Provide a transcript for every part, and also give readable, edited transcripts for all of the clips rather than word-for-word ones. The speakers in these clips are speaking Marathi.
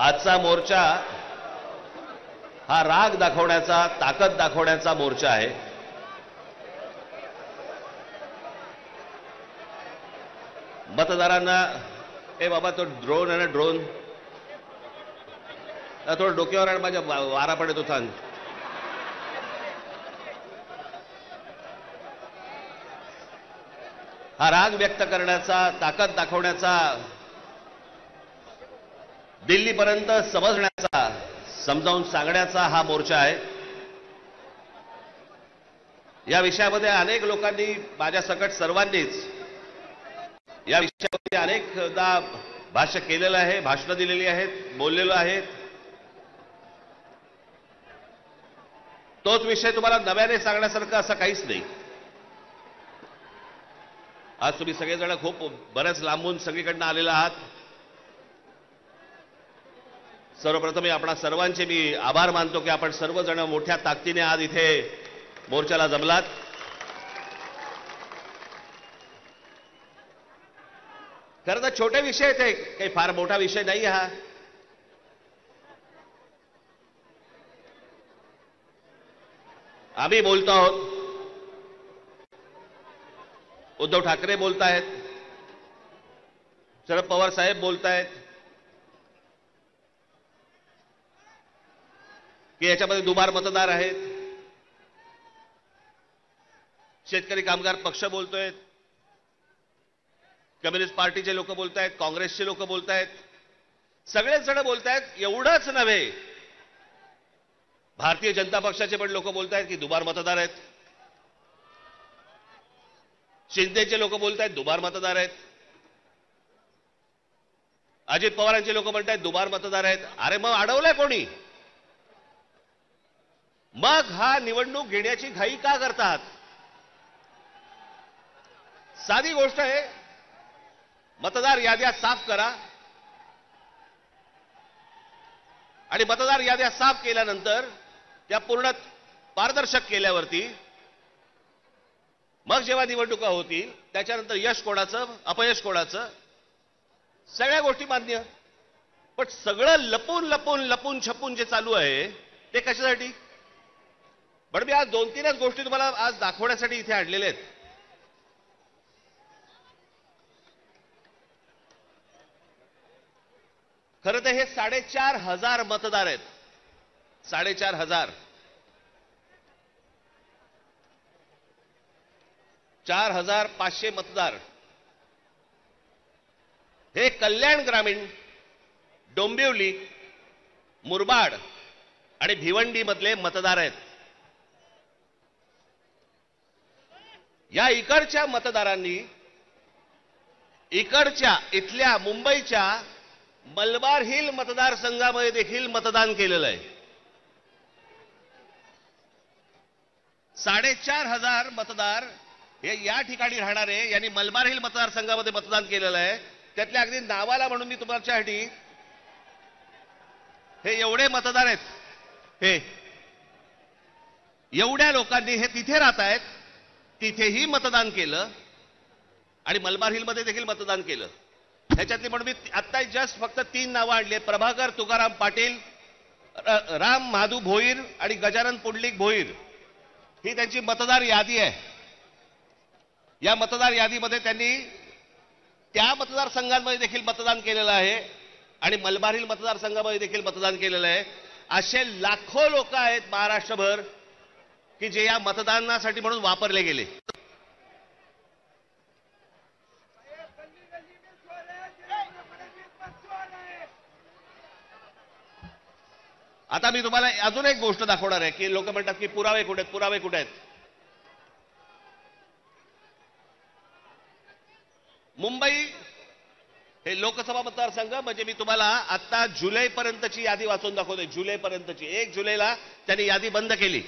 आजचा मोर्चा हा राग दाखवण्याचा, ताकद दाखवण्याचा मोर्चा आहे. मतदारांना ए बाबा तो ड्रोन आहे ना, ड्रोन थोडं डोक्यावर आणि माझ्या वारा पडत होता. हा राग व्यक्त करण्याचा, ताकद दाखवण्याचा, दिल्लीपर्यंत समजण्याचा, समजावून सांगण्याचा हा मोर्चा आहे. या विषयामध्ये अनेक लोकांनी, माझ्या सकट सर्वांनीच या विषयामध्ये अनेकदा भाष्य केलेलं आहे, भाषणं दिलेली आहेत, बोललेलो आहेत. तोच विषय तुम्हाला नव्याने सांगण्यासारखं असं काहीच नाही. आज तुम्ही सगळेजण खूप बऱ्याच लांबून सगळीकडनं आलेला आहात. सर्वप्रथम आपणा सर्वांचे मी आभार मानतो की आपण सर्वजण मोठ्या ताकदीने आज इथे मोर्चाला जमलात. खरं तर छोटे विषय आहेत, काही फार मोठा विषय नाही हा. आम्ही बोलतो आहोत, उद्धव ठाकरे बोलतायत, शरद पवार साहेब बोलतायत की याच्यामध्ये दुबार मतदार आहेत. शेतकरी कामगार पक्ष बोलतोय, कम्युनिस्ट पार्टीचे लोक बोलतायत, काँग्रेसचे लोक बोलतायत, सगळेच जण बोलतायत. एवढंच नव्हे, भारतीय जनता पक्षाचे पण लोक बोलतायत की दुबार मतदार आहेत. शिंदेचे लोक बोलतायत दुबार मतदार आहेत. अजित पवारांचे लोक म्हणतायत दुबार मतदार आहेत. अरे मग अडवलंय कोणी? मग हा निवडणूक घेण्याची घाई का करतात? साधी गोष्ट आहे, मतदार याद्या साफ करा आणि मतदार याद्या साफ केल्यानंतर त्या पूर्ण पारदर्शक केल्यावरती मग जेव्हा निवडणुका होतील त्याच्यानंतर यश कोणाचं, अपयश कोणाचं, सगळ्या गोष्टी मान्य. पण सगळं लपून लपून लपून छपून जे चालू आहे ते कशासाठी? पण मी आज 2-3च गोष्टी तुम्हाला आज दाखवण्यासाठी इथे आणलेल्या आहेत. खरं तर हे 4,500 मतदार आहेत. 4,500. 4,500 मतदार हे कल्याण ग्रामीण, डोंबिवली, मुरबाड आणि भिवंडी मधले मतदार आहेत. या इकडच्या मतदारांनी इथल्या मुंबईच्या मलबार हिल मतदारसंघामध्ये देखील मतदान केलेलं आहे. 4,500 मतदार हे या ठिकाणी राहणारे यांनी मलबार हिल मतदारसंघामध्ये मतदान केलेलं आहे. त्यातल्या अगदी नावाला म्हणून मी तुमच्यासाठी हे एवढे मतदार आहेत, हे एवढ्या लोकांनी हे तिथे राहत आहेत, तिथेही मतदान केलं आणि मलबार हिलमध्ये देखील मतदान केलं. ह्याच्यातली म्हणून मी आत्ता जस्ट फक्त 3 नावं आणली आहेत. प्रभाकर तुकाराम पाटील, राम महादू भोईर आणि गजानन पुंडलिक भोईर. ही त्यांची मतदार यादी आहे. या मतदार यादीमध्ये त्यांनी त्या मतदारसंघांमध्ये देखील मतदान केलेलं आहे आणि मलबार हिल मतदारसंघामध्ये देखील मतदान केलेलं आहे. असे लाखो लोक आहेत महाराष्ट्रभर की जे या मतदानासाठी म्हणून वापरले गेले. आता मी तुम्हाला अजून एक गोष्ट दाखवणार आहे की लोक म्हणतात की पुरावे कुठे आहेत, पुरावे कुठे आहेत. मुंबई हे लोकसभा मतदारसंघ म्हणजे मी तुम्हाला आता जुलैपर्यंतची यादी वाचून दाखवतोय. जुलैपर्यंतची. 1 जुलैला त्यांनी यादी बंद केली.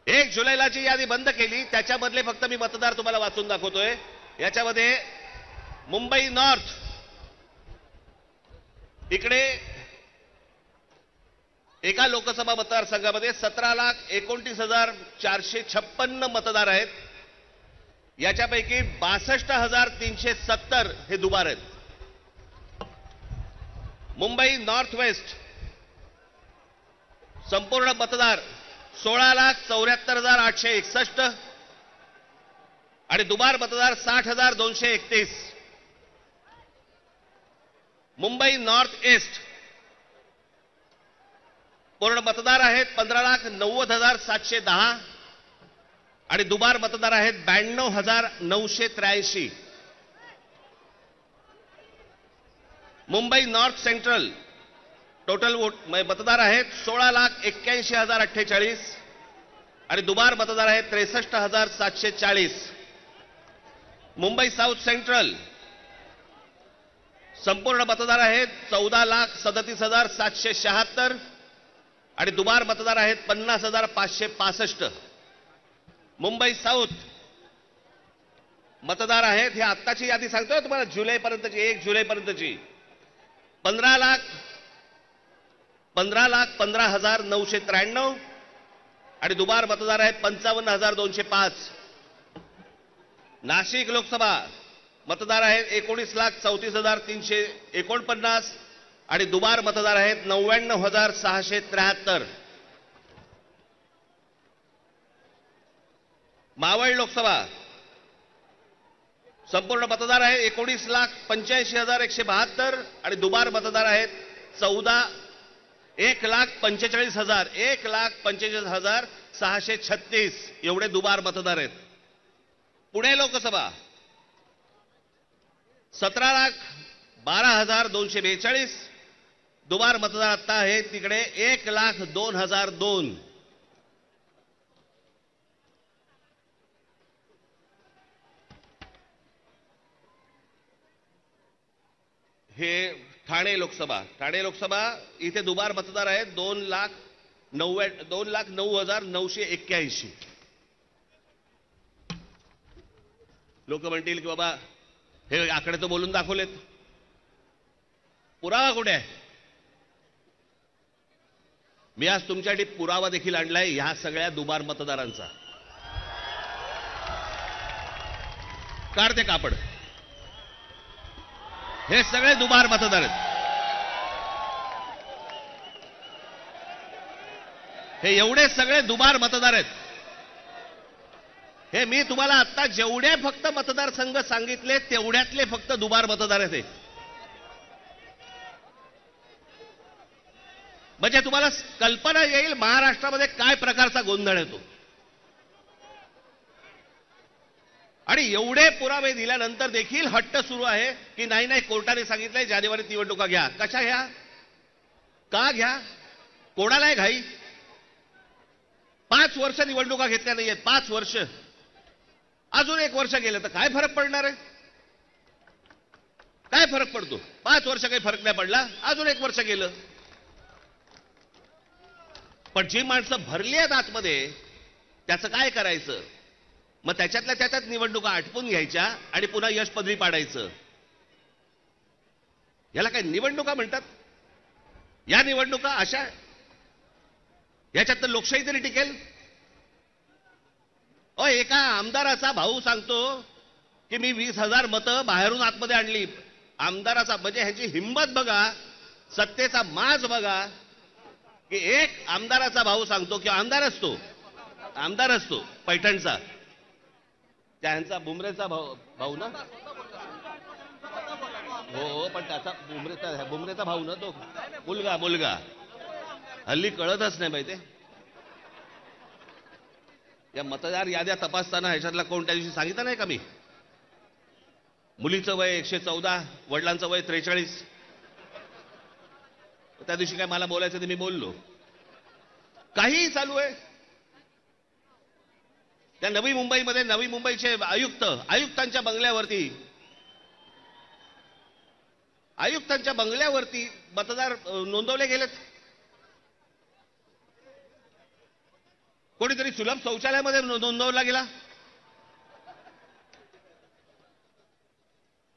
1 जुलैला जी यादी बंद केली त्याच्यामधले फक्त मी मतदार तुम्हाला वाचून दाखवतोय. याच्यामध्ये मुंबई नॉर्थ इकडे एका लोकसभा मतदारसंघामध्ये 17,29,456 मतदार आहेत. याच्यापैकी 62,370 हे दुबार आहेत. मुंबई नॉर्थ वेस्ट संपूर्ण मतदार 16,74,861 आणि दुबार मतदार 60,231. मुंबई नॉर्थ ईस्ट पूर्ण मतदार आहेत 15,90,710 आणि दुबार मतदार आहेत 92,983. मुंबई नॉर्थ सेंट्रल टोटल मतदार आहेत 16,81,048 आणि दुबार मतदार आहेत 63,740. मुंबई साऊथ सेंट्रल संपूर्ण मतदार आहेत 14,37,776 आणि दुबार मतदार आहेत 50,565. मुंबई साऊथ मतदार आहेत, हे आत्ताची यादी सांगतोय तुम्हाला, जुलैपर्यंतची, 1 जुलैपर्यंतची, 15,15,993 आणि दुबार मतदार आहेत 55,205. नाशिक लोकसभा मतदार आहेत 19,34,349 आणि दुबार मतदार आहेत 99,673. मावळ लोकसभा संपूर्ण मतदार आहेत 19,85,172 आणि दुबार मतदार आहेत 1,45,636 एवढे दुबार मतदार आहेत. पुणे लोकसभा 17,12,242 दुबार मतदार आता आहे तिकडे 1,02,002. हे ठाणे लोकसभा इथे दुबार मतदार आहेत 2,09,981. लोक म्हणतील की बाबा हे आकडे तर बोलून दाखवलेत, पुरावा कुठे आहे? मी आज तुमच्यासाठी पुरावा देखील आणलाय ह्या सगळ्या दुबार मतदारांचा. काढते कापड, हे सगळे दुबार मतदार आहेत. हे एवढे सगळे दुबार मतदार आहेत. हे मी तुम्हाला आता जेवढे फक्त मतदारसंघ सांगितले तेवढ्यातले फक्त दुबार मतदार आहेत. म्हणजे तुम्हाला कल्पना येईल महाराष्ट्रामध्ये काय प्रकारचा गोंधळ येतो. आणि एवढे पुरावे दिल्यानंतर देखील हट्ट सुरू आहे की नाही कोर्टाने सांगितलंय जानेवारीत निवडणुका घ्या. कशा घ्या, का घ्या, कोणालाही घाई. 5 वर्ष निवडणुका घेतल्या नाहीयेत, 5 वर्ष. अजून 1 वर्ष गेलं तर काय फरक पडणार आहे? काय फरक पडतो? 5 वर्ष काही फरक नाही पडला, अजून 1 वर्ष गेलं. पण जी माणसं भरली आहेत आतमध्ये त्याचं काय करायचं? मग त्याच्यातल्या त्याच्यात निवडणुका आटपून घ्यायच्या आणि पुन्हा यश पदरी पाडायचं. याला काय निवडणुका म्हणतात? या निवडणुका अशा, याच्यात तर लोकशाही तरी टिकेल. एका आमदाराचा भाऊ सांगतो की मी 20,000 मतं बाहेरून आतमध्ये आणली. आमदाराचा म्हणजे ह्याची हिंमत बघा, सत्तेचा माज बघा की एक आमदाराचा भाऊ सांगतो की आमदार असतो पैठणचा, त्यांचा बुमरेचा भाऊ ना, हो पण त्याचा बुमरेचा भाऊ ना, तो मुलगा हल्ली कळतच नाही माहिती. या मतदार याद्या तपासताना ह्याच्यातला कोण त्या दिवशी सांगितलं नाही का मी, मुलीचं वय 114, वडिलांचं वय 43. त्या दिवशी काय मला बोलायचं ते मी बोललो. काहीही चालू आहे. त्या नवी मुंबईमध्ये नवी मुंबईचे आयुक्तांच्या बंगल्यावरती मतदार नोंदवले गेलेत. कोणीतरी सुलभ शौचालयामध्ये नोंदवला गेला.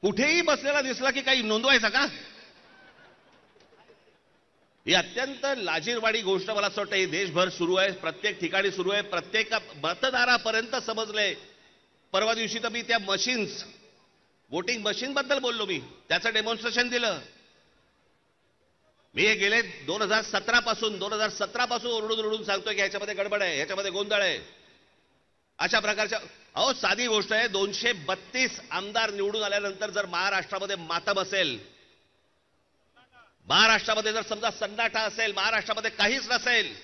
कुठेही बसलेला दिसला की काही नोंदवायचा का? ही अत्यंत लाजिरवाणी गोष्ट मला असं वाटतं ही देशभर सुरू आहे, प्रत्येक ठिकाणी सुरू आहे, प्रत्येक मतदारापर्यंत समजलंय. परवा दिवशी तर मी त्या वोटिंग मशीन बद्दल बोललो, मी त्याचं डेमॉन्स्ट्रेशन दिलं. मी हे गेले 2017 पासून ओरडून सांगतोय की ह्याच्यामध्ये गडबड आहे, ह्याच्यामध्ये गोंधळ आहे. अशा प्रकारच्या अहो साधी गोष्ट आहे, 232 आमदार निवडून आल्यानंतर जर महाराष्ट्रामध्ये मातम असेल, महाराष्ट्रामध्ये जर समजा सन्नाटा असेल, महाराष्ट्रामध्ये काहीच नसेल,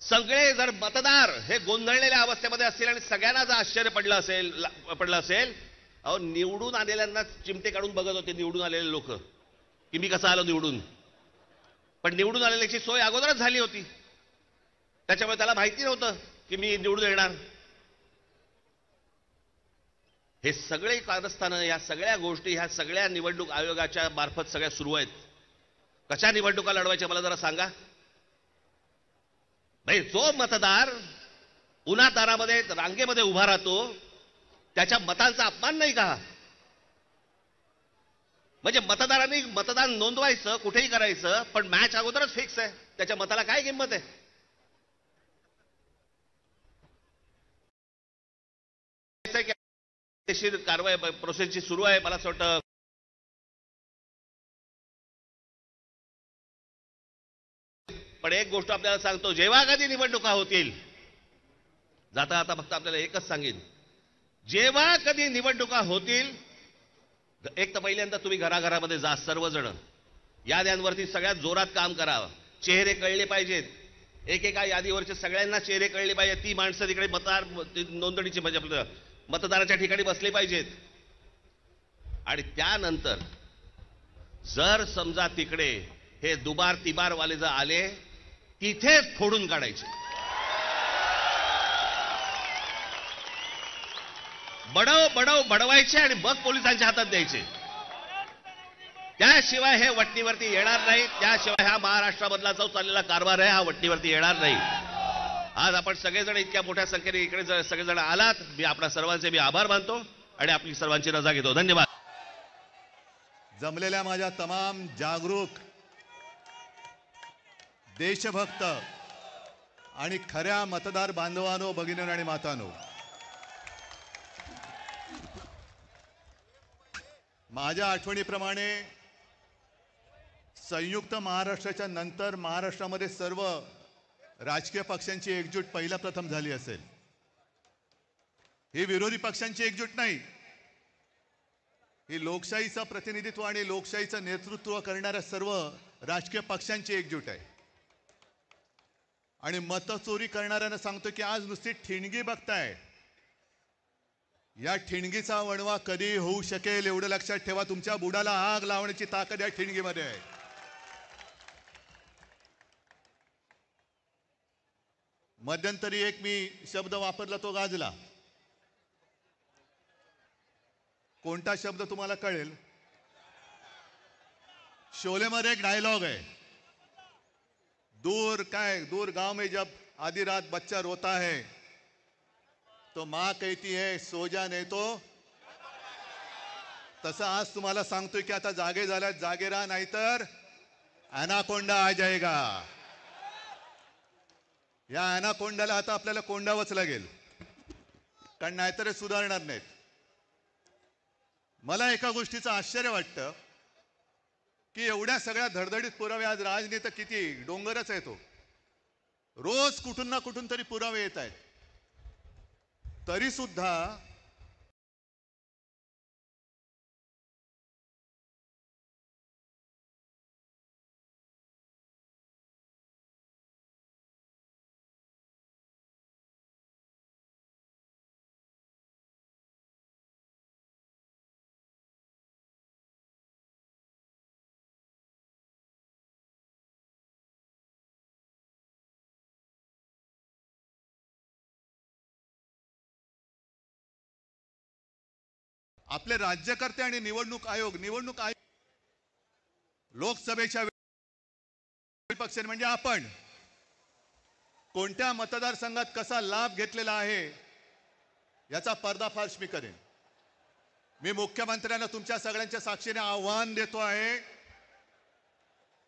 सगळे जर मतदार हे गोंधळलेल्या अवस्थेमध्ये असतील आणि सगळ्यांना जर आश्चर्य पडलं असेल, अहो निवडून आलेल्यांना चिमटे काढून बघत होते निवडून आलेले लोक की मी कसा आलो निवडून. पण निवडून आलेल्याची सोय अगोदरच झाली होती, त्याच्यामुळे त्याला माहिती नव्हतं की मी निवडून येणार. हे सगळे कारस्थानं, या सगळ्या गोष्टी, ह्या सगळ्या निवडणूक आयोगाच्या मार्फत सगळ्या सुरू आहेत. कशा निवडणुका लढवायच्या मला जरा सांगा. भाई जो मतदार उन्हातारामध्ये रांगेमध्ये उभा राहतो त्याच्या मतांचा अपमान नाही का? म्हणजे मतदारांनी मतदान नोंदवायचं, कुठेही करायचं, पण मॅच अगोदरच फिक्स आहे, त्याच्या मताला काय किंमत आहे? कारवाई प्रोसेसची सुरू आहे. मला असं वाटतं पण एक गोष्ट आपल्याला सांगतो, जेव्हा कधी निवडणुका होतील, जाता आता फक्त आपल्याला एकच सांगेन, जेव्हा कधी निवडणुका होतील, एक तर पहिल्यांदा तुम्ही घराघरामध्ये जा, सर्वजण याद्यांवरती सगळ्यात जोरात काम करावं. चेहरे कळले पाहिजेत, एकेका यादीवरचे सगळ्यांना चेहरे कळले पाहिजेत. ती माणसं तिकडे मतदार नोंदणीची म्हणजे आपलं मतदाराच्या ठिकाणी बसले पाहिजेत. आणि त्यानंतर जर समजा तिकडे हे दुबार तिबार वाले जर आले, तिथेच फोडून काढायचे. बडवायचे आणि मग पोलिसांच्या हातात द्यायचे. त्याशिवाय हे वटणीवरती येणार नाही. त्याशिवाय हा महाराष्ट्रामधला जो चाललेला कारभार आहे हा वटणीवरती येणार नाही. आज आपण सगळेजण इतक्या मोठ्या संख्येने इकडे सगळेजण आलात, मी आपल्या सर्वांचे मी आभार मानतो आणि आपली सर्वांची रजा घेतो. धन्यवाद. जमलेल्या माझ्या तमाम जागरूक देशभक्त आणि खऱ्या मतदार बांधवांनो, भगिनींनो आणि मातांनो, माझ्या आठवणीप्रमाणे संयुक्त महाराष्ट्राच्या नंतर महाराष्ट्रामध्ये सर्व राजकीय पक्षांची एकजूट पहिला प्रथम झाली असेल. ही विरोधी पक्षांची एकजूट नाही, ही लोकशाहीचं प्रतिनिधित्व आणि लोकशाहीचं नेतृत्व करणाऱ्या सर्व राजकीय पक्षांची एकजूट आहे. आणि मतचोरी करणाऱ्यांना सांगतो की आज नुसती ठिणगी बघताय, या ठिणगीचा वणवा कधी होऊ शकेल एवढं लक्षात ठेवा. तुमच्या बुडाला आग लावण्याची ताकद या ठिणगीमध्ये आहे. मध्यंतरी एक मी शब्द वापरला, तो गाजला. कोणता शब्द तुम्हाला कळेल? शोलेमध्ये एक डायलॉग आहे, दूर गांव में जब आधी रात बच्चा रोता है तो माँ कहती है सो जा नहीं तो. तसं आज तुम्हाला सांगतोय की आता जागे झाल्यात, जागे राहा, नाहीतर ॲनाकोंडा आ जाएगा. या ॲनाकोंडाला आता आपल्याला कोंडावंच लागेल, कारण नाहीतर सुधारणार नाहीत. मला एका गोष्टीचं आश्चर्य वाटतं की एवढ्या सगळ्या धडधडीत पुरावे, आज राजनीती किती डोंगरच आहे तो, रोज कुठून ना कुठून तरी पुरावे येत आहेत, तरी सुद्धा आपले राज्यकर्ते आणि निवडणूक आयोग लोकसभेच्या पक्ष म्हणजे आपण कोणत्या मतदारसंघात कसा लाभ घेतलेला आहे याचा पर्दाफाश मी करेन. मी मुख्यमंत्र्यांना तुमच्या सगळ्यांच्या साक्षीने आव्हान देतो आहे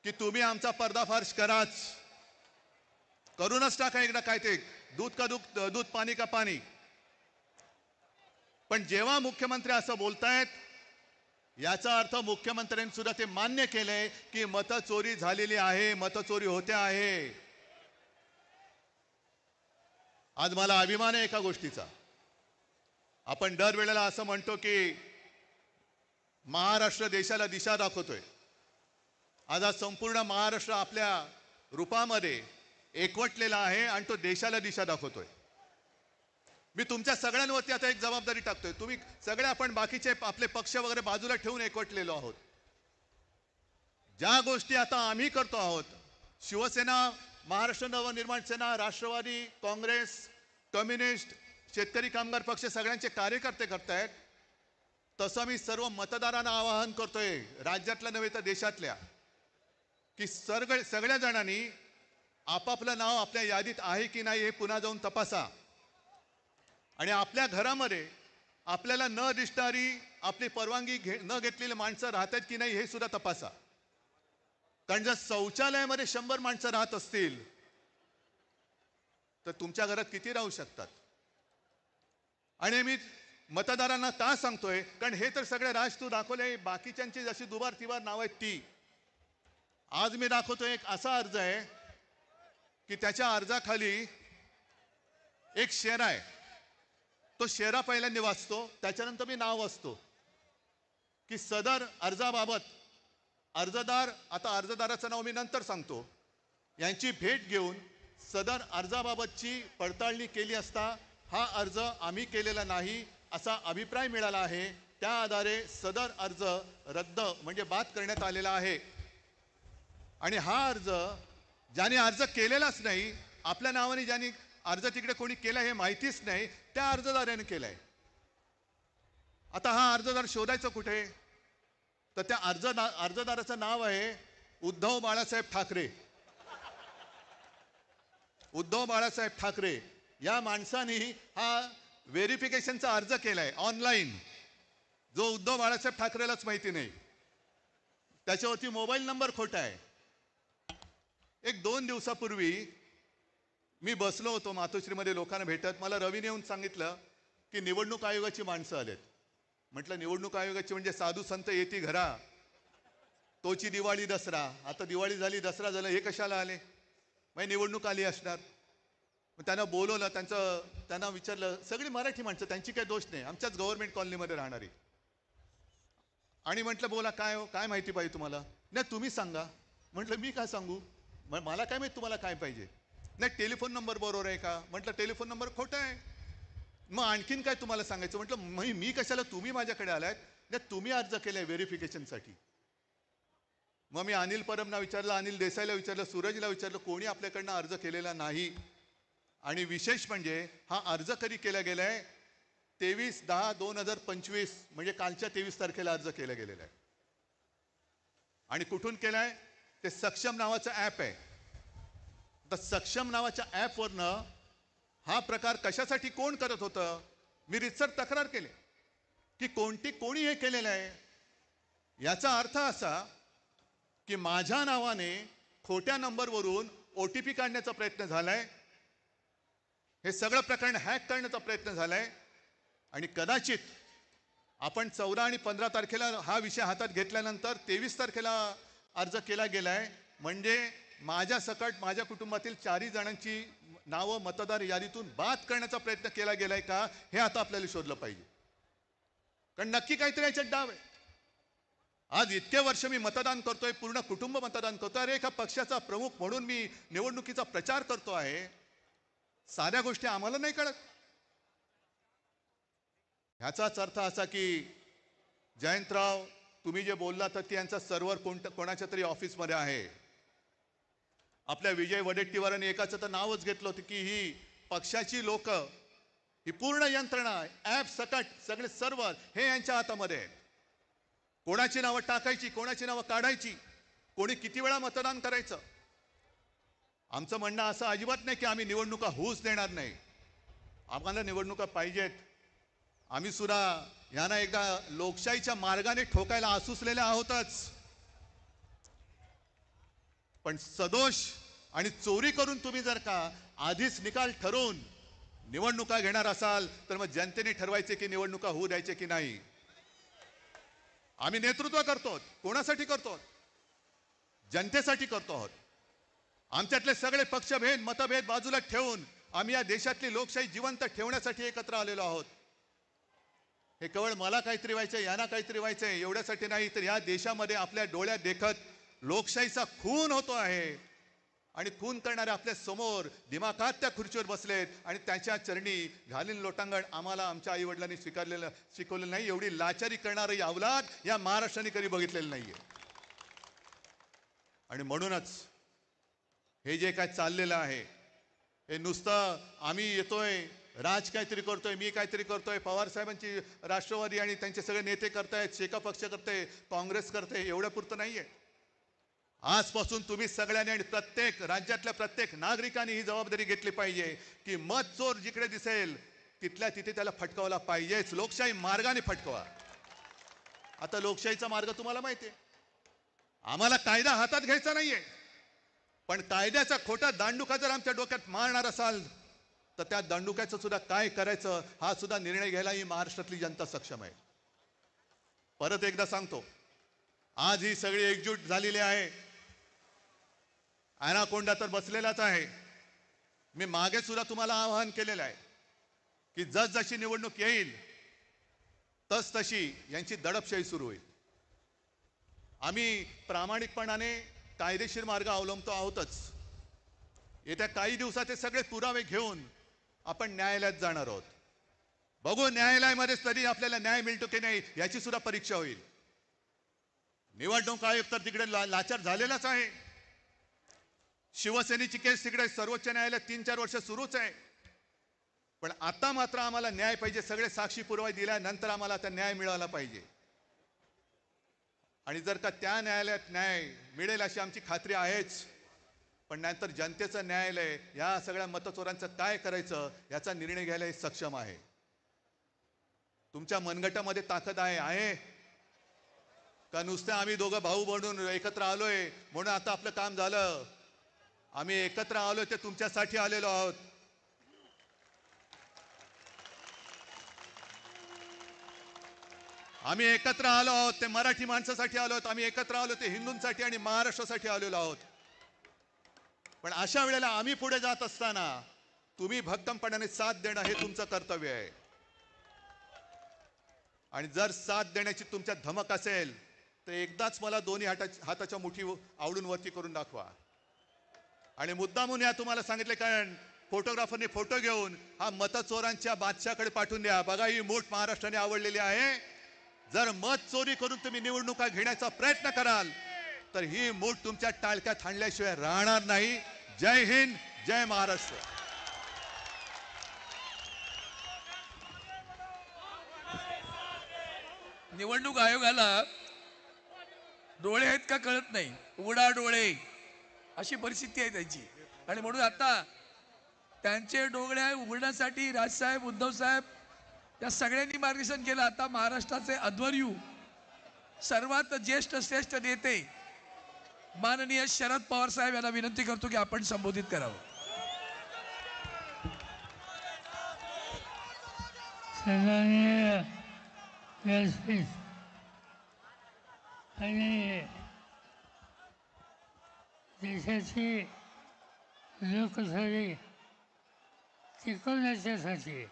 की तुम्ही आमचा पर्दाफाश करूनच टाका एकदा. काय ते दूध का दूध, पाणी का पाणी. पण जेव्हा मुख्यमंत्री असं बोलतायत याचा अर्थ मुख्यमंत्र्यांनी सुद्धा ते मान्य केलंय की मतचोरी झालेली आहे, मतचोरी होते आहे. आज मला अभिमान आहे एका गोष्टीचा. आपण दरवेळेला असं म्हणतो की महाराष्ट्र देशाला दिशा दाखवतोय. आज संपूर्ण महाराष्ट्र आपल्या रूपामध्ये एकवटलेला आहे आणि तो देशाला दिशा दाखवतोय. मी तुमच्या सगळ्यांवरती आता एक जबाबदारी टाकतोय. तुम्ही सगळे आपण बाकीचे आपले पक्ष वगैरे बाजूला ठेवून एकवटलेलो आहोत. ज्या गोष्टी आता आम्ही करतो आहोत, शिवसेना, महाराष्ट्र नवनिर्माण सेना, राष्ट्रवादी काँग्रेस, कम्युनिस्ट, शेतकरी कामगार पक्ष सगळ्यांचे कार्यकर्ते करतायत, तसं मी सर्व मतदारांना आवाहन करतोय, राज्यातल्या नव्हे तर देशातल्या, की सगळ्या जणांनी आपापलं नाव आपल्या यादीत आहे की नाही हे पुन्हा जाऊन तपासा. आणि आपल्या घरामध्ये आपल्याला न दिसणारी, आपली परवानगी न घेतलेली माणसं राहतात की नाही हे सुद्धा तपासा. कारण जर शौचालयामध्ये 100 माणसं राहत असतील तर तुमच्या घरात किती राहू शकतात. आणि मी मतदारांना का सांगतोय, कारण हे तर सगळे राज तू दाखवले, बाकीच्यांची जशी दुबार तिबार नाव आहेत ती. आज मी दाखवतोय एक असा अर्ज आहे की त्याच्या अर्जाखाली एक शेरा आहे. तो शेरा पहिल्यांदा वाचतो, त्याच्यानंतर मी नाव वाचतो की सदर अर्जाबाबत अर्जदार, आता अर्जदाराचं नाव मी नंतर सांगतो, यांची भेट घेऊन सदर अर्जाबाबतची पडताळणी केली असता हा अर्ज आम्ही केलेला नाही असा अभिप्राय मिळाला आहे. त्या आधारे सदर अर्ज रद्द म्हणजे बाद करण्यात आलेला आहे. आणि हा अर्ज ज्याने अर्ज केलेलाच नाही, आपल्या नावाने ज्याने अर्ज तिकडे कोणी केला हे माहितीच नाही, त्या अर्जदाराने केलाय. आता हा अर्जदार शोधायचं कुठे, तर त्या अर्जदाराचं नाव आहे उद्धव बाळासाहेब ठाकरे. उद्धव बाळासाहेब ठाकरे या माणसाने हा व्हेरिफिकेशनचा अर्ज केलाय ऑनलाईन, जो उद्धव बाळासाहेब ठाकरेलाच माहिती नाही. त्याच्यावरती मोबाईल नंबर खोटा आहे. एक 2 दिवसापूर्वी मी बसलो होतो मातोश्रीमध्ये लोकांना भेटत. मला रवीने येऊन सांगितलं की निवडणूक आयोगाची माणसं आलेत. म्हटलं निवडणूक आयोगाची म्हणजे साधू संत येती घरा, तोची दिवाळी दसरा. आता दिवाळी झाली, दसरा झाला, हे कशाला आले? मग निवडणूक आली असणार. मग त्यांना बोलवलं, त्यांना विचारलं, सगळी मराठी माणसं, त्यांची काही दोष नाही, आमच्याच गव्हर्नमेंट कॉलनीमध्ये राहणारी. आणि म्हटलं बोला, काय माहिती पाहिजे तुम्हाला? नाही तुम्ही सांगा. म्हटलं मी काय सांगू, मला काय माहिती तुम्हाला काय पाहिजे? नाही टेलिफोन नंबर बरोबर आहे का? म्हटलं टेलिफोन नंबर खोटा आहे. मग आणखीन काय तुम्हाला सांगायचं? म्हटलं मी कशाला, तुम्ही माझ्याकडे आलात. नाही तुम्ही अर्ज केलाय व्हेरिफिकेशनसाठी. मग मी अनिल परबना विचारलं, अनिल देसाईला विचारलं, सूरजला विचारलं, कोणी आपल्याकडनं अर्ज केलेला नाही. आणि विशेष म्हणजे हा अर्ज कधी केला गेलाय? 23/10/2025 म्हणजे कालच्या 23 तारखेला अर्ज केला गेलेला आहे. आणि कुठून केलाय? ते सक्षम नावाचं ॲप आहे. तर सक्षम नावाच्या ॲपवरनं हा प्रकार कशासाठी कोण करत होतं? मी रितसर तक्रार केली की कोणी हे केलेलं आहे. याचा अर्थ असा की माझ्या नावाने खोट्या नंबरवरून OTP काढण्याचा प्रयत्न झालाय. हे सगळं प्रकरण हॅक करण्याचा प्रयत्न झालाय. आणि कदाचित आपण 14 आणि 15 तारखेला हा विषय हातात घेतल्यानंतर 23 तारखेला अर्ज केला गेलाय. म्हणजे माझ्या सकट माझ्या कुटुंबातील 4 जणांची नावं मतदार यादीतून बाद करण्याचा प्रयत्न केला गेलाय का, हे आता आपल्याला शोधलं पाहिजे. कारण नक्की काहीतरी याच्यात डाव आहे. आज इतके वर्ष मी मतदान करतोय, पूर्ण कुटुंब मतदान करतोय. अरे एका पक्षाचा प्रमुख म्हणून मी निवडणुकीचा प्रचार करतो आहे. साध्या गोष्टी आम्हाला नाही कळत. ह्याचाच अर्थ असा की जयंतराव, तुम्ही जे बोलला तर यांचा सर्व्हर कोणाच्या तरी ऑफिसमध्ये आहे. आपल्या विजय वडेट्टीवारांनी एकाचं तर नावच घेतलं होतं की ही पक्षाची लोक, ही पूर्ण यंत्रणा, ॲप सकट सगळे सर्व्हर हे यांच्या हातामध्ये आहे. कोणाची नावं टाकायची, कोणाची नावं काढायची, कोणी किती वेळा मतदान करायचं. आमचं म्हणणं असं अजिबात नाही की आम्ही निवडणुका होऊच देणार नाही. आम्हाला निवडणुका पाहिजेत. आम्ही सुद्धा यांना एकदा लोकशाहीच्या मार्गाने ठोकायला आसुसलेले आहोतच. पण सदोष आणि चोरी करून तुम्ही जर का आधीच निकाल ठरवून निवडणुका घेणार असाल तर मग जनतेने ठरवायचे की निवडणुका होऊ द्यायचे की नाही. आम्ही नेतृत्व करतो. कोणासाठी करतो? जनतेसाठी करतो आहोत. आमच्यातले सगळे पक्षभेद मतभेद बाजूला ठेवून आम्ही या देशातली लोकशाही जिवंत ठेवण्यासाठी एकत्र आलेलो आहोत. हे केवळ मला काहीतरी व्हायचंय, यांना काहीतरी व्हायचंय एवढ्यासाठी नाही, तर या देशामध्ये आपल्या डोळ्यात देखत लोकशाहीचा खून होतो आहे आणि खून करणारे आपल्या समोर दिमाखात त्या खुर्चीवर बसलेत आणि त्याच्या चरणी घालीन लोटांगण आम्हाला आमच्या आई वडिलांनी शिकवलेलं नाही. एवढी लाचारी करणारी अवलाद या महाराष्ट्राने कधी बघितलेलं नाहीये. आणि म्हणूनच हे जे काय चाललेलं आहे हे नुसतं आम्ही येतोय, राज काहीतरी करतोय, मी काहीतरी करतोय, पवार साहेबांची राष्ट्रवादी आणि त्यांचे सगळे नेते करतायत, शेका पक्ष करते, काँग्रेस करते, एवढ्या पुरतं नाहीये. आजपासून तुम्ही सगळ्यांनी आणि प्रत्येक राज्यातल्या प्रत्येक नागरिकांनी ही जबाबदारी घेतली पाहिजे की मत चोर जिकडे दिसेल तिथल्या तिथे त्याला फटकावला पाहिजेच. लोकशाही मार्गाने फटकवा. आता लोकशाहीचा मार्ग तुम्हाला माहिती आहे. आम्हाला कायदा हातात घ्यायचा नाहीये, पण कायद्याचा खोटा दांडुका जर आमच्या डोक्यात मारणार असाल तर त्या दांडुक्याचं सुद्धा काय करायचं हा सुद्धा निर्णय घ्यायला ही महाराष्ट्रातली जनता सक्षम आहे. परत एकदा सांगतो, आज ही सगळी एकजूट झालेली आहे. ॲनाकोंडा तर बसलेलाच आहे. मी मागे सुद्धा तुम्हाला आवाहन केलेलं आहे की जसजशी निवडणूक येईल तस तशी यांची दडपशाही सुरू होईल. आम्ही प्रामाणिकपणाने कायदेशीर मार्ग अवलंबतो आहोतच. येत्या काही दिवसात हे सगळे पुरावे घेऊन आपण न्यायालयात जाणार आहोत. बघू न्यायालयामध्ये तरी आपल्याला न्याय मिळतो की नाही याची सुद्धा परीक्षा होईल. निवडणूक आयोग तर तिकडे लाचार झालेलाच आहे. शिवसेनेची केस तिकडे सर्वोच्च न्यायालयात 3-4 वर्ष सुरूच आहे. पण आता मात्र आम्हाला न्याय पाहिजे. सगळे साक्षी पुरावे दिल्यानंतर आम्हाला आता न्याय मिळाला पाहिजे. आणि जर का त्या न्यायालयात न्याय मिळेल अशी आमची खात्री आहेच, पण नंतर जनतेचं न्यायालय या सगळ्या मतचोरांचं काय करायचं याचा निर्णय घ्यायला हे सक्षम आहे. तुमच्या मनगटामध्ये ताकद आहे का नुसतं आम्ही दोघं भाऊ बनून एकत्र आलोय म्हणून आता आपलं काम झालं? आम्ही एकत्र आलोय ते तुमच्यासाठी आलेलो आहोत. आम्ही एकत्र आलो आहोत ते मराठी माणसासाठी आलो आहोत. आम्ही एकत्र आलो ते हिंदूंसाठी आणि महाराष्ट्रासाठी आलेलो आहोत. पण अशा वेळेला आम्ही पुढे जात असताना तुम्ही भक्कमपणाने साथ देणं हे तुमचं कर्तव्य आहे. आणि जर साथ देण्याची तुमच्यात धमक असेल तर एकदाच मला दोन्ही हाताच्या मुठी आवडून वरती करून दाखवा. आणि मुद्दामून या तुम्हाला सांगितले कारण फोटोग्राफरने फोटो घेऊन हा मतचोरांच्या बादशाकडे पाठवून द्या. बघा ही मूठ महाराष्ट्राने आवडलेली आहे. जर मत चोरी करून तुम्ही निवडणुका घेण्याचा प्रयत्न कराल तर ही मूठ तुमच्या टाळक्यात हाणल्याशिवाय राहणार नाही. जय हिंद, जय महाराष्ट्र. निवडणूक आयोगाला डोळे आहेत का कळत नाही. उघडा डोळे अशी परिस्थिती आहे त्यांची. आणि म्हणून आता त्यांचे डोळे उघडण्यासाठी राजसाहेब, उद्धव साहेब या सगळ्यांनी मार्गदर्शन केलं. आता महाराष्ट्राचे अध्वर्यू सर्वात ज्येष्ठ श्रेष्ठ नेते माननीय शरद पवार साहेब यांना विनंती करतो की आपण संबोधित करावं. सन्माननीय व्यासपीठ आणि देशाची लोकशाही टिकवण्यासाठी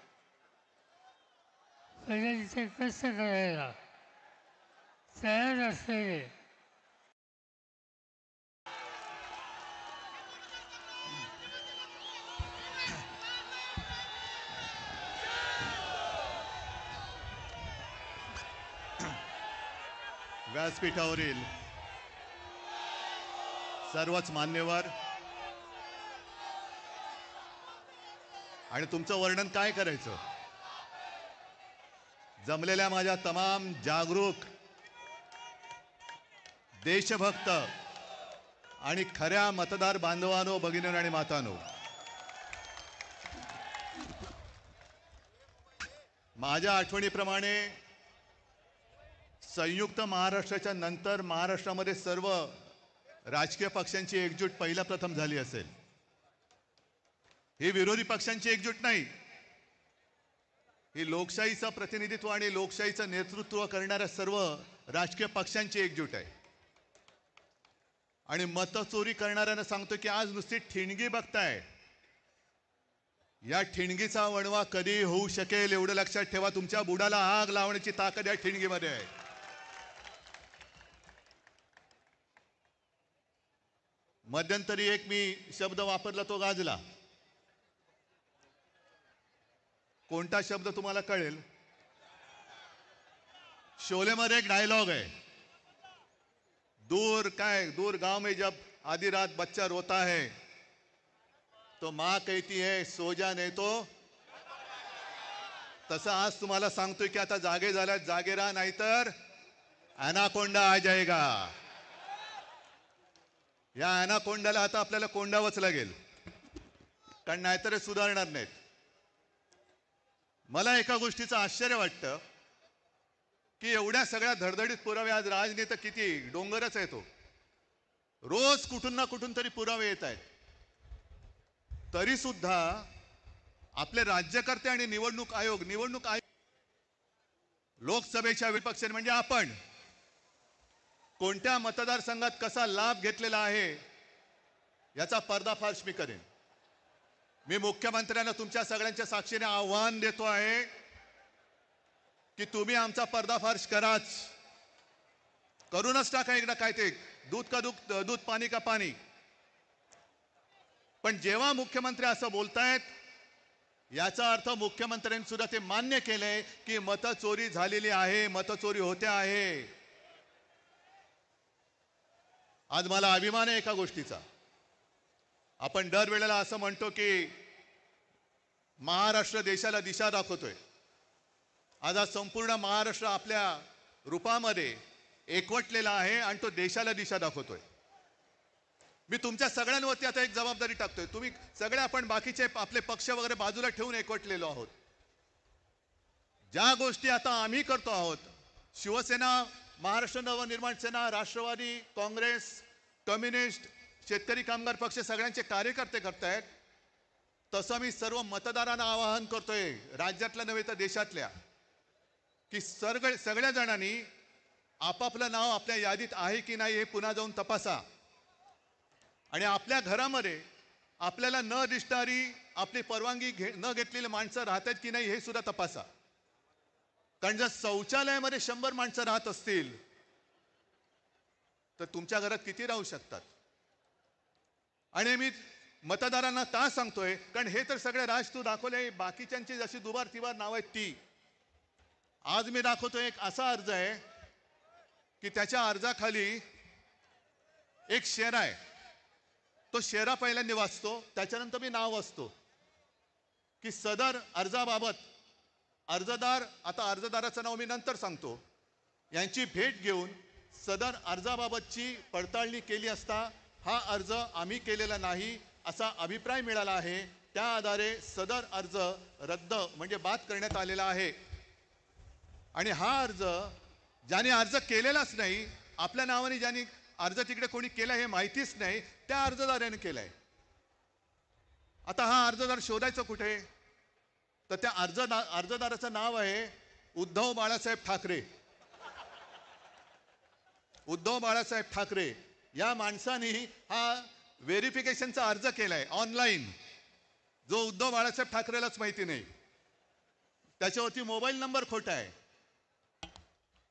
पहिले तिथे कष्ट करायला तयार असलेले व्यासपीठावरील सर्वच मान्यवर आणि तुमचं वर्णन काय करायचं. जमलेल्या माझ्या तमाम जागरूक देशभक्त आणि खऱ्या मतदार बांधवांनो, भगिनींनो आणि मातांनो, माझ्या आठवणीप्रमाणे संयुक्त महाराष्ट्राच्या नंतर महाराष्ट्रामध्ये सर्व राजकीय पक्षांची एकजूट पहिला प्रथम झाली असेल. ही विरोधी पक्षांची एकजूट नाही, ही लोकशाहीचं प्रतिनिधित्व आणि लोकशाहीचं नेतृत्व करणाऱ्या सर्व राजकीय पक्षांची एकजूट आहे. आणि मतचोरी करणाऱ्यांना सांगतो की आज नुसती ठिणगी बघताय, या ठिणगीचा वणवा कधी होऊ शकेल एवढं लक्षात ठेवा. तुमच्या बुडाला आग लावण्याची ताकद या ठिणगीमध्ये आहे. मध्यंतरी एक मी शब्द वापरला तो गाजला. कोणता शब्द तुम्हाला कळेल? शोलेमध्ये एक डायलॉग आहे, दूर गांव में जब आधी रात बच्चा रोता है तो माँ कहती है सो जा नहीं तो. तसं आज तुम्हाला सांगतोय की आता जागे झाल्यात, जागे राहा, नाहीतर ॲनाकोंडा आ जाएगा. या ॲनाकोंडाला आता आपल्याला कोंडावंच लागेल, कारण नाहीतर सुधारणार नाहीत. मला एका गोष्टीचं आश्चर्य वाटतं की एवढ्या सगळ्या धडधडीत पुरावे आज राजनेता किती डोंगरच आहे तो. रोज कुठून ना कुठून तरी पुरावे येत आहेत. तरी सुद्धा आपले राज्यकर्ते आणि निवडणूक आयोग लोकसभेच्या विपक्ष म्हणजे आपण कोणत्या मतदारसंघात कसा लाभ घेतलेला आहे याचा पर्दाफाश मी करेन. मी मुख्यमंत्र्यांना तुमच्या सगळ्यांच्या साक्षीने आव्हान देतो आहे की तुम्ही आमचा पर्दाफाश कराच, करूनच टाका एकदा. काय ते दूध का दूध पाणी का पाणी. पण जेव्हा मुख्यमंत्री असं बोलतायत याचा अर्थ मुख्यमंत्र्यांनी सुद्धा ते मान्य केलंय की मतचोरी झालेली आहे, मतचोरी होते आहे. आज मला अभिमान आहे एका गोष्टीचा. आपण दरवेळेला असं म्हणतो की महाराष्ट्र देशाला दिशा दाखवतोय. आज संपूर्ण महाराष्ट्र आपल्या रूपामध्ये एकवटलेला आहे आणि तो देशाला दिशा दाखवतोय. मी तुमच्या सगळ्यांवरती आता एक जबाबदारी टाकतोय. तुम्ही सगळे आपण बाकीचे आपले पक्ष वगैरे बाजूला ठेवून एकवटलेलो आहोत. ज्या गोष्टी आता आम्ही करतो आहोत, शिवसेना, महाराष्ट्र नवनिर्माण सेना, राष्ट्रवादी काँग्रेस, कम्युनिस्ट, शेतकरी कामगार पक्ष सगळ्यांचे कार्यकर्ते करतायत, तसं मी सर्व मतदारांना आवाहन करतोय, राज्यातल्या नव्हे तर देशातल्या, की सगळ्या जणांनी आपापलं नाव आपल्या यादीत आहे की नाही हे पुन्हा जाऊन तपासा. आणि आपल्या घरामध्ये आपल्याला न दिसणारी, आपली परवानगी न घेतलेली माणसं राहतात की नाही हे सुद्धा तपासा. कारण जर शौचालयामध्ये 100 माणसं राहत असतील तर तुमच्या घरात किती राहू शकतात? आणि मी मतदारांना का सांगतोय, कारण हे तर सगळे राज तू दाखवले, बाकीच्यांची जशी दुबार तिबार नाव आहेत ती. आज मी दाखवतोय एक असा अर्ज आहे की त्याच्या अर्जाखाली एक शेरा आहे. तो शेरा पहिल्यांदा वाचतो, त्याच्यानंतर मी नाव वाचतो की सदर अर्जाबाबत अर्जदार, आता अर्जदाराचं नाव मी नंतर सांगतो, यांची भेट घेऊन सदर अर्जाबाबतची पडताळणी केली असता हा अर्ज आम्ही केलेला नाही असा अभिप्राय मिळाला आहे. त्या आधारे सदर अर्ज रद्द म्हणजे बाद करण्यात आलेला आहे. आणि हा अर्ज ज्याने अर्ज केलेलाच नाही, आपल्या नावाने ज्याने अर्ज तिकडे कोणी केला हे माहितीच नाही, त्या अर्जदाराने केलाय. आता हा अर्जदार शोधायचा कुठे? तर त्या अर्जदाराचं नाव आहे उद्धव बाळासाहेब ठाकरे. उद्धव बाळासाहेब ठाकरे या माणसाने हा व्हेरिफिकेशनचा अर्ज केलाय ऑनलाईन, जो उद्धव बाळासाहेब ठाकरेलाच माहिती नाही. त्याच्यावरती मोबाईल नंबर खोटा आहे.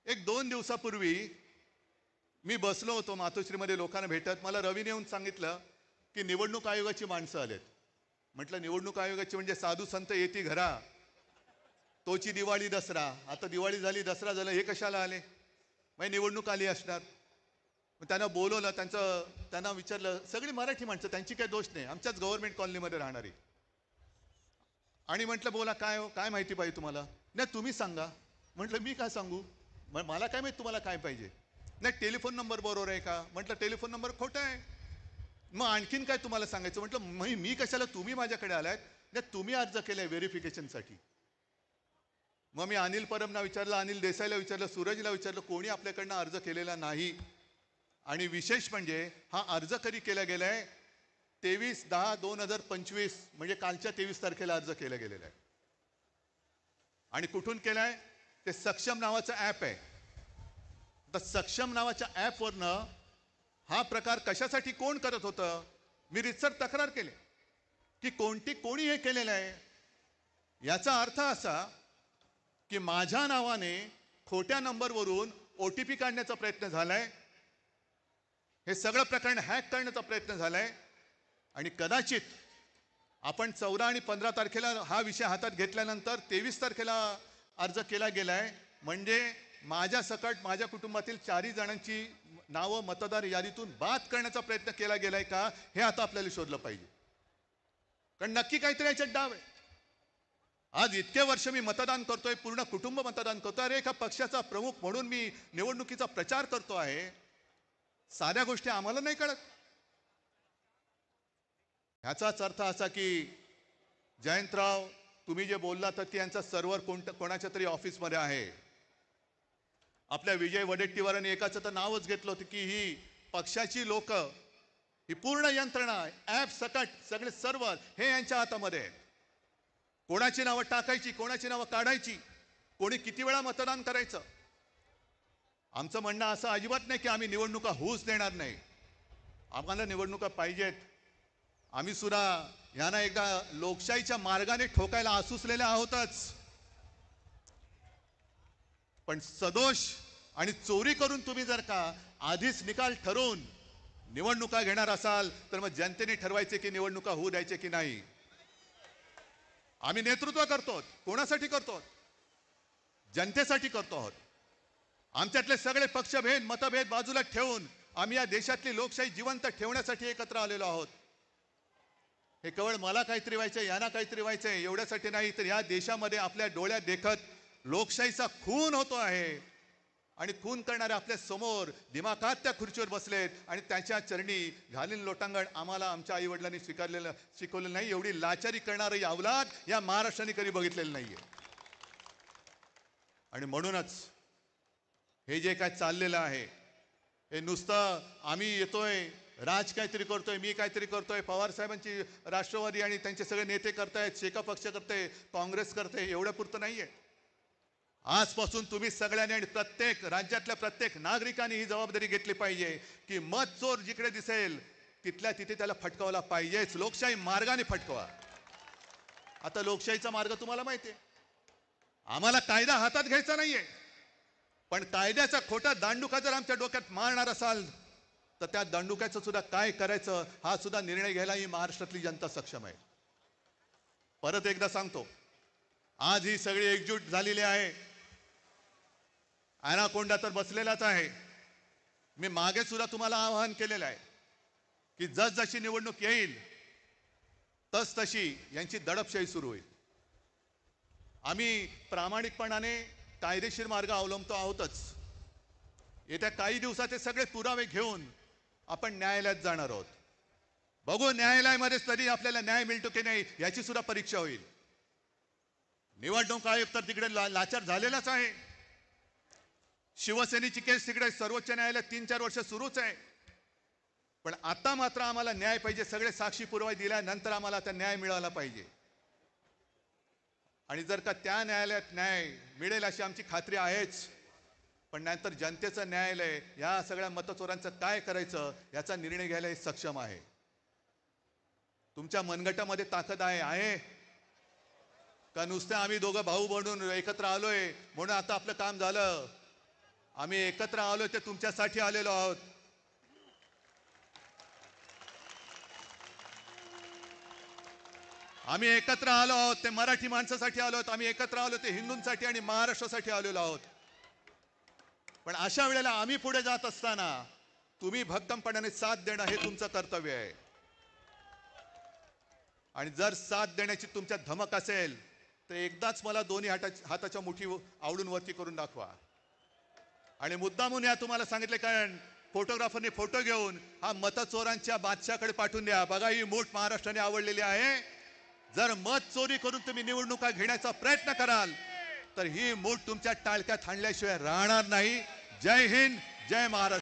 1-2 दिवसापूर्वी मी बसलो होतो मातोश्रीमध्ये लोकांना भेटत. मला रवीने येऊन सांगितलं की निवडणूक आयोगाची माणसं आलेत. म्हटलं निवडणूक आयोगाची म्हणजे साधू संत येती घरा, तोची दिवाळी दसरा. आता दिवाळी झाली, दसरा झाला, हे कशाला आले? मग निवडणूक आली असणार. मग त्यांना बोलवलं, त्यांना विचारलं. सगळी मराठी माणसं, त्यांची काही दोष नाही, आमच्याच गव्हर्नमेंट कॉलनीमध्ये राहणारी. आणि म्हटलं बोला, काय माहिती पाहिजे तुम्हाला? नाही तुम्ही सांगा. म्हटलं मी काय सांगू, मला काय माहिती तुम्हाला काय पाहिजे? नाही टेलिफोन नंबर बरोबर आहे का? म्हटलं टेलिफोन नंबर खोटा आहे. मग आणखीन काय तुम्हाला सांगायचं? म्हटलं मी कशाला, तुम्ही माझ्याकडे आलात. नाही तुम्ही अर्ज केलाय व्हेरिफिकेशनसाठी. मग मी अनिल परबना विचारलं, अनिल देसाईला विचारलं, सूरजला विचारलं, कोणी आपल्याकडनं अर्ज केलेला नाही. आणि विशेष म्हणजे हा अर्ज कधी केला गेलाय? 23/10/2025 म्हणजे कालच्या 23 तारखेला अर्ज केला गेलेला आहे. आणि कुठून केलाय? ते सक्षम नावाचं ॲप आहे. तर सक्षम नावाच्या ॲपवरनं हा प्रकार कशासाठी कोण करत होतं, मी रितसर तक्रार केली की कोणी हे केलेलं आहे. याचा अर्थ असा की माझ्या नावाने खोट्या नंबरवरून OTP काढण्याचा प्रयत्न झालाय, हे सगळं प्रकरण हॅक करण्याचा प्रयत्न झालाय. आणि कदाचित आपण 14 आणि 15 तारखेला हा विषय हातात घेतल्यानंतर 23 तारखेला अर्ज केला गेलाय, म्हणजे माझ्या सकट माझ्या कुटुंबातील 4 जणांची नावं मतदार यादीतून बाद करण्याचा प्रयत्न केला गेलाय का, हे आता आपल्याला शोधलं पाहिजे. कारण नक्की काहीतरी याच्यात डाव आहे. आज इतके वर्ष मी मतदान करतोय, पूर्ण कुटुंब मतदान करतोय. अरे एका पक्षाचा प्रमुख म्हणून मी निवडणुकीचा प्रचार करतो आहे. साध्या गोष्टी आम्हाला नाही कळत. ह्याचाच अर्थ असा की जयंतराव, तुम्ही जे बोलला तर त्यांचा सर्व्हर कोणाच्या तरी ऑफिसमध्ये आहे. आपल्या विजय वडेट्टीवारांनी एकाचं तर नावच घेतलं होतं की ही पक्षाची लोक, ही पूर्ण यंत्रणा, ॲप सकट सगळे सर्व्हर हे यांच्या हातामध्ये आहे. कोणाची नावं टाकायची, कोणाची नावं काढायची, कोणी किती वेळा मतदान करायचं. आमचं म्हणणं असं अजिबात नाही की आम्ही निवडणुका होऊच देणार नाही. आम्हाला निवडणुका पाहिजेत. आम्ही सुद्धा यांना एकदा लोकशाहीच्या मार्गाने ठोकायला आसुसलेले आहोतच. पण सदोष आणि चोरी करून तुम्ही जर का आधीच निकाल ठरवून निवडणुका घेणार असाल तर मग जनतेने ठरवायचे की निवडणुका होऊ द्यायचे की नाही. आम्ही नेतृत्व करतो. कोणासाठी करतो? जनतेसाठी करतो आहोत. आमच्यातले सगळे पक्षभेद मतभेद बाजूला ठेवून आम्ही या देशातली लोकशाही जिवंत ठेवण्यासाठी एकत्र आलेलो आहोत. हे केवळ मला काहीतरी व्हायचंय, यांना काहीतरी व्हायचंय एवढ्यासाठी नाही, तर या देशामध्ये आपल्या डोळ्यात देखत लोकशाहीचा खून होतो आहे. आणि खून करणारे आपल्या समोर दिमाखात त्या खुर्चीवर बसलेत आणि त्यांच्या चरणी घालीन लोटांगण आम्हाला आमच्या आई वडिलांनी शिकवलेलं नाही. एवढी लाचारी करणारी अवलाद या महाराष्ट्राने कधी बघितलेलं नाहीये. आणि म्हणूनच हे जे काय चाललेलं आहे, हे नुसतं आम्ही येतोय, राज काहीतरी करतोय, मी काहीतरी करतोय, पवार साहेबांची राष्ट्रवादी आणि त्यांचे सगळे नेते करतायत, शेका पक्ष करते, काँग्रेस करते, एवढ्या पुरतं नाहीये. आजपासून तुम्ही सगळ्यांनी आणि प्रत्येक राज्यातल्या प्रत्येक नागरिकांनी ही जबाबदारी घेतली पाहिजे की मत चोर जिकडे दिसेल तिथल्या तिथे त्याला फटकावला पाहिजेच. लोकशाही मार्गाने फटकवा. आता लोकशाहीचा मार्ग तुम्हाला माहिती आहे. आम्हाला कायदा हातात घ्यायचा नाहीये, पण कायद्याचा खोटा दांडुका जर आमच्या डोक्यात मारणार असाल तर त्या दांडुक्याचं सुद्धा काय करायचं हा सुद्धा निर्णय घ्यायला ही महाराष्ट्रातली जनता सक्षम आहे. परत एकदा सांगतो, आज ही सगळी एकजूट झालेली आहे. ॲनाकोंडा तर बसलेलाच आहे. मी मागे सुद्धा तुम्हाला आवाहन केलेलं आहे की जसजशी निवडणूक येईल तस तशी यांची दडपशाही सुरू होईल. आम्ही प्रामाणिकपणाने कायदेशीर मार्ग अवलंबतो आहोतच. येत्या काही दिवसात हे सगळे पुरावे घेऊन आपण न्यायालयात जाणार आहोत. बघू न्यायालयामध्ये तरी आपल्याला न्याय मिळतो की नाही याची सुद्धा परीक्षा होईल. निवडणूक आयोग तर तिकडे लाचार झालेलाच आहे. शिवसेनेची केस तिकडे सर्वोच्च न्यायालयात 3-4 वर्ष सुरूच आहे. पण आता मात्र आम्हाला न्याय पाहिजे. सगळे साक्षी पुरावे दिल्यानंतर आम्हाला आता न्याय मिळाला पाहिजे. आणि जर का त्या न्यायालयात न्याय मिळेल अशी आमची खात्री आहेच, पण नंतर जनतेचं न्यायालय या सगळ्या मतचोरांचं काय करायचं याचा निर्णय घ्यायला हे सक्षम आहे. तुमच्या मनगटामध्ये ताकद आहे का नुसतं आम्ही दोघं भाऊ बनून एकत्र आलोय म्हणून आता आपलं काम झालं? आम्ही एकत्र आलोय ते तुमच्यासाठी आलेलो आहोत. आम्ही एकत्र आलो आहोत ते मराठी माणसासाठी आलो आहोत. आम्ही एकत्र आलो ते हिंदूंसाठी आणि महाराष्ट्रासाठी आलेलो आहोत. पण अशा वेळेला आम्ही पुढे जात असताना तुम्ही भक्कमपणाने साथ देणं हे तुमचं कर्तव्य आहे. आणि जर साथ देण्याची तुमच्या धमक असेल तर एकदाच मला दोन्ही हाताच्या मुठी आवडून वरती करून दाखवा. आणि मुद्दामून या तुम्हाला सांगितले, कारण फोटोग्राफरने फोटो घेऊन हा मतचोरांच्या बादशाकडे पाठवून द्या. बघा ही मूठ महाराष्ट्राने आवडलेली आहे. जर मत चोरी करून तुम्ही निवडणुका घेण्याचा प्रयत्न कराल तर ही मूठ तुमच्या टाळक्यात हाणल्याशिवाय राहणार नाही. जय हिंद, जय महाराष्ट्र.